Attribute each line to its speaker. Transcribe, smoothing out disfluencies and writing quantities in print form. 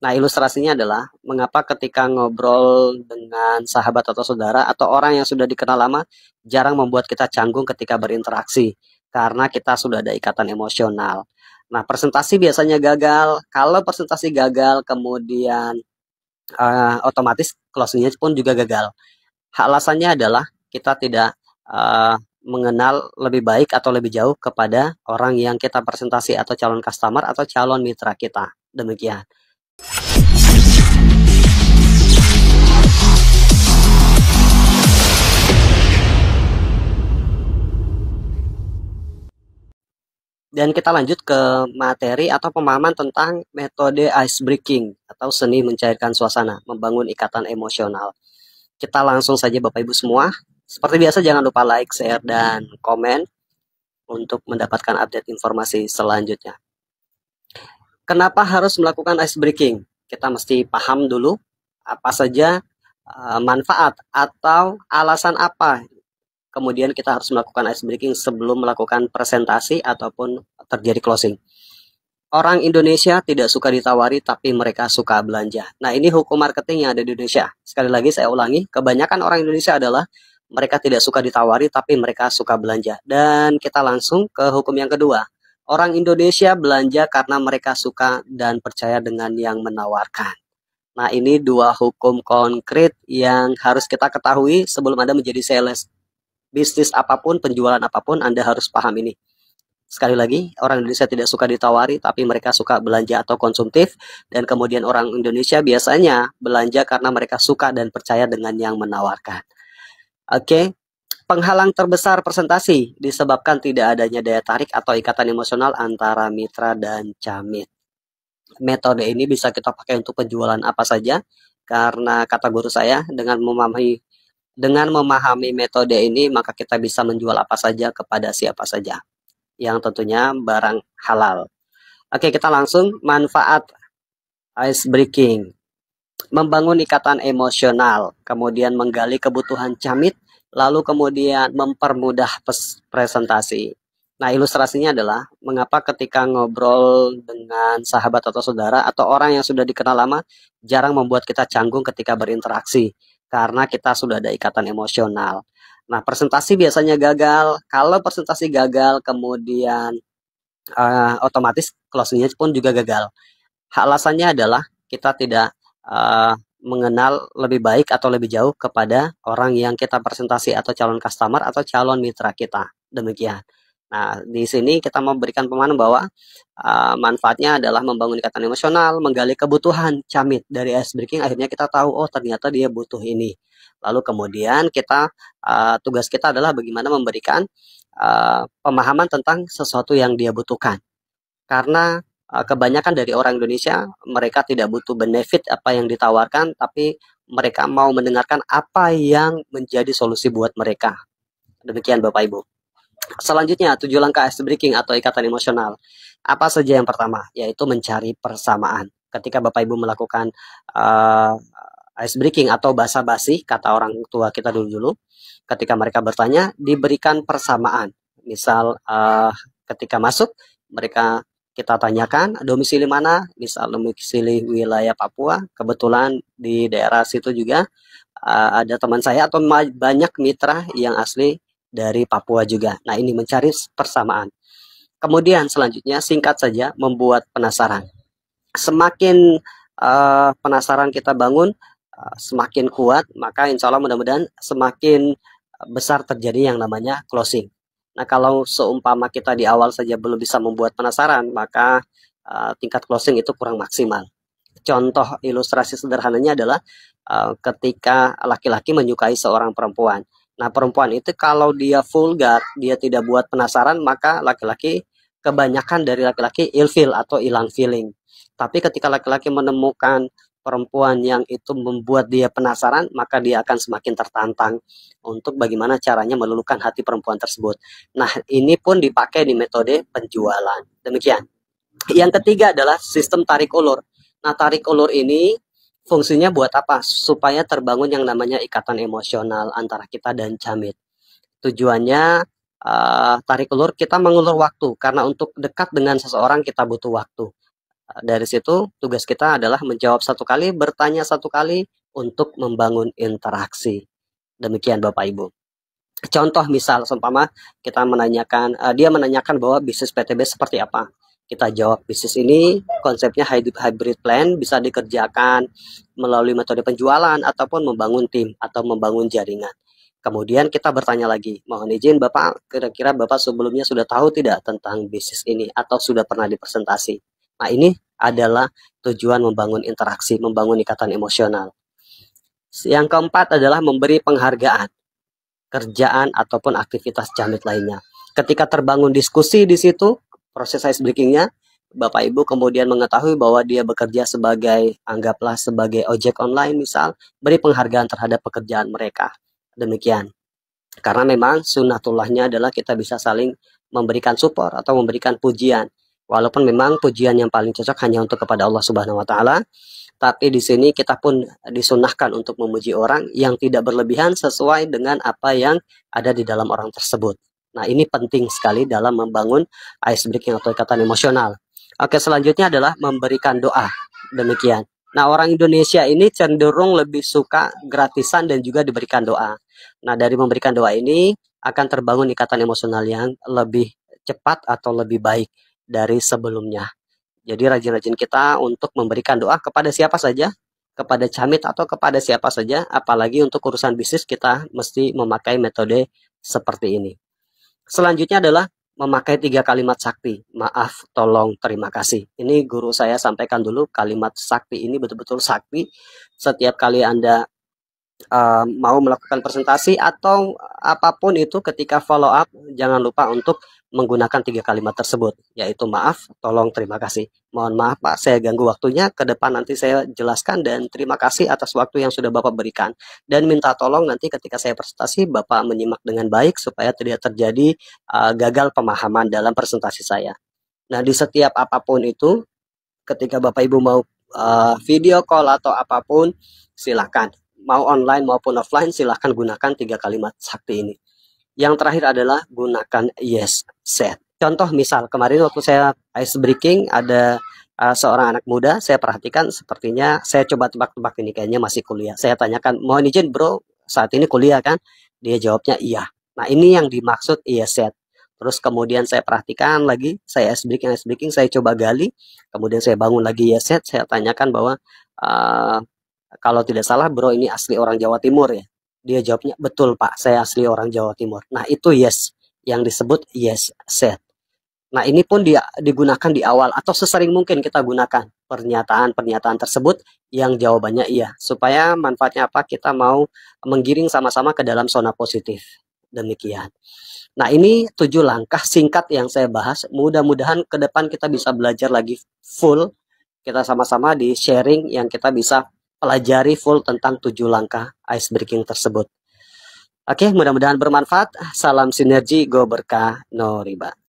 Speaker 1: Nah, ilustrasinya adalah mengapa ketika ngobrol dengan sahabat atau saudara atau orang yang sudah dikenal lama jarang membuat kita canggung ketika berinteraksi karena kita sudah ada ikatan emosional. Nah, presentasi biasanya gagal. Kalau presentasi gagal, kemudian otomatis closingnya pun juga gagal. Alasannya adalah kita tidak mengenal lebih baik atau lebih jauh kepada orang yang kita presentasi atau calon customer atau calon mitra kita. Demikian. Dan kita lanjut ke materi atau pemahaman tentang metode ice breaking atau seni mencairkan suasana, membangun ikatan emosional. Kita langsung saja Bapak Ibu semua. Seperti biasa jangan lupa like, share, dan komen untuk mendapatkan update informasi selanjutnya. Kenapa harus melakukan ice breaking? Kita mesti paham dulu apa saja manfaat atau alasan apa kemudian kita harus melakukan ice breaking sebelum melakukan presentasi ataupun terjadi closing. Orang Indonesia tidak suka ditawari, tapi mereka suka belanja. Nah, ini hukum marketing yang ada di Indonesia. Sekali lagi saya ulangi, kebanyakan orang Indonesia adalah mereka tidak suka ditawari, tapi mereka suka belanja. Dan kita langsung ke hukum yang kedua. Orang Indonesia belanja karena mereka suka dan percaya dengan yang menawarkan. Nah, ini dua hukum konkret yang harus kita ketahui sebelum Anda menjadi sales. Bisnis apapun, penjualan apapun, Anda harus paham ini. Sekali lagi, orang Indonesia tidak suka ditawari, tapi mereka suka belanja atau konsumtif. Dan kemudian orang Indonesia biasanya belanja karena mereka suka dan percaya dengan yang menawarkan. Oke, penghalang terbesar presentasi disebabkan tidak adanya daya tarik atau ikatan emosional antara mitra dan camit. Metode ini bisa kita pakai untuk penjualan apa saja, karena kata guru saya, dengan memahami metode ini, maka kita bisa menjual apa saja kepada siapa saja, yang tentunya barang halal. Oke, kita langsung manfaat ice breaking. Membangun ikatan emosional, kemudian menggali kebutuhan camit, lalu kemudian mempermudah presentasi. Nah, ilustrasinya adalah mengapa ketika ngobrol dengan sahabat atau saudara atau orang yang sudah dikenal lama jarang membuat kita canggung ketika berinteraksi karena kita sudah ada ikatan emosional. Nah, presentasi biasanya gagal. Kalau presentasi gagal, kemudian otomatis closingnya pun juga gagal. Alasannya adalah kita tidak mengenal lebih baik atau lebih jauh kepada orang yang kita presentasi atau calon customer atau calon mitra kita. Demikian. Nah, di sini kita memberikan pemahaman bahwa manfaatnya adalah membangun ikatan emosional, menggali kebutuhan camit. Dari ice breaking akhirnya kita tahu, oh ternyata dia butuh ini. Lalu kemudian kita tugas kita adalah bagaimana memberikan pemahaman tentang sesuatu yang dia butuhkan. Karena kebanyakan dari orang Indonesia, mereka tidak butuh benefit apa yang ditawarkan, tapi mereka mau mendengarkan apa yang menjadi solusi buat mereka. Demikian Bapak Ibu. Selanjutnya, 7 langkah ice breaking atau ikatan emosional. Apa saja yang pertama? Yaitu mencari persamaan. Ketika Bapak Ibu melakukan ice breaking atau basa-basi, kata orang tua kita dulu-dulu, ketika mereka bertanya, diberikan persamaan. Misal, ketika masuk, kita tanyakan domisili mana, misal domisili wilayah Papua, kebetulan di daerah situ juga ada teman saya atau banyak mitra yang asli dari Papua juga. Nah, ini mencari persamaan. Kemudian selanjutnya singkat saja membuat penasaran. Semakin penasaran kita bangun, semakin kuat, maka insya Allah mudah-mudahan semakin besar terjadi yang namanya closing. Nah, kalau seumpama kita di awal saja belum bisa membuat penasaran, maka tingkat closing itu kurang maksimal. Contoh ilustrasi sederhananya adalah ketika laki-laki menyukai seorang perempuan. Nah, perempuan itu kalau dia vulgar, dia tidak buat penasaran, maka kebanyakan dari laki-laki ilfil atau hilang feeling. Tapi ketika laki-laki menemukan perempuan yang itu membuat dia penasaran, maka dia akan semakin tertantang untuk bagaimana caranya meluluhkan hati perempuan tersebut. Nah, ini pun dipakai di metode penjualan. Demikian. Yang ketiga adalah sistem tarik ulur. Nah, tarik ulur ini fungsinya buat apa? Supaya terbangun yang namanya ikatan emosional antara kita dan camit. Tujuannya tarik ulur, kita mengulur waktu. Karena untuk dekat dengan seseorang kita butuh waktu. Dari situ tugas kita adalah menjawab satu kali, bertanya satu kali untuk membangun interaksi. Demikian Bapak Ibu. Contoh misal, seumpama kita menanyakan, dia menanyakan bahwa bisnis PTB seperti apa. Kita jawab, bisnis ini konsepnya hybrid plan, bisa dikerjakan melalui metode penjualan ataupun membangun tim atau membangun jaringan. Kemudian kita bertanya lagi, mohon izin Bapak, kira-kira Bapak sebelumnya sudah tahu tidak tentang bisnis ini atau sudah pernah dipresentasi. Nah, ini adalah tujuan membangun interaksi, membangun ikatan emosional. Yang keempat adalah memberi penghargaan kerjaan ataupun aktivitas Jamit lainnya. Ketika terbangun diskusi di situ, proses ice breakingnya, Bapak Ibu kemudian mengetahui bahwa dia bekerja sebagai, anggaplah sebagai ojek online misal, beri penghargaan terhadap pekerjaan mereka. Demikian. Karena memang sunnatullahnya adalah kita bisa saling memberikan support atau memberikan pujian. Walaupun memang pujian yang paling cocok hanya untuk kepada Allah Subhanahu wa taala, tapi di sini kita pun disunahkan untuk memuji orang yang tidak berlebihan sesuai dengan apa yang ada di dalam orang tersebut. Nah, ini penting sekali dalam membangun ice breaking atau ikatan emosional. Oke, selanjutnya adalah memberikan doa. Demikian. Nah, orang Indonesia ini cenderung lebih suka gratisan dan juga diberikan doa. Nah, dari memberikan doa ini akan terbangun ikatan emosional yang lebih cepat atau lebih baik dari sebelumnya. Jadi rajin-rajin kita untuk memberikan doa kepada siapa saja, kepada Camit atau kepada siapa saja, apalagi untuk urusan bisnis kita mesti memakai metode seperti ini. Selanjutnya adalah memakai 3 kalimat sakti, maaf, tolong, terima kasih. Ini guru saya sampaikan dulu, kalimat sakti ini betul-betul sakti. Setiap kali Anda mau melakukan presentasi atau apapun itu, ketika follow up, jangan lupa untuk menggunakan 3 kalimat tersebut, yaitu maaf, tolong, terima kasih. Mohon maaf Pak, saya ganggu waktunya, ke depan nanti saya jelaskan, dan terima kasih atas waktu yang sudah Bapak berikan. Dan minta tolong nanti ketika saya presentasi, Bapak menyimak dengan baik supaya tidak terjadi gagal pemahaman dalam presentasi saya. Nah, di setiap apapun itu, ketika Bapak Ibu mau video call atau apapun, silakan. Mau online maupun offline, silahkan gunakan 3 kalimat sakti ini. Yang terakhir adalah gunakan yes, said. Contoh misal, kemarin waktu saya ice breaking, ada seorang anak muda, saya perhatikan sepertinya, saya coba tebak-tebak ini, kayaknya masih kuliah. Saya tanyakan, mohon izin bro, saat ini kuliah kan? Dia jawabnya iya. Nah, ini yang dimaksud yes, said. Terus kemudian saya perhatikan lagi, saya ice breaking, saya coba gali, kemudian saya bangun lagi yes, said, saya tanyakan bahwa, kalau tidak salah bro ini asli orang Jawa Timur ya? Dia jawabnya, betul Pak, saya asli orang Jawa Timur. Nah, itu yes, yang disebut yes said. Nah, ini pun digunakan di awal atau sesering mungkin kita gunakan pernyataan-pernyataan tersebut yang jawabannya iya. Supaya manfaatnya apa? Kita mau menggiring sama-sama ke dalam zona positif. Demikian. Nah, ini 7 langkah singkat yang saya bahas. Mudah-mudahan ke depan kita bisa belajar lagi full. Kita sama-sama di sharing yang kita bisa pelajari full tentang 7 langkah ice breaking tersebut. Oke, mudah-mudahan bermanfaat. Salam sinergi, go berkah, no riba.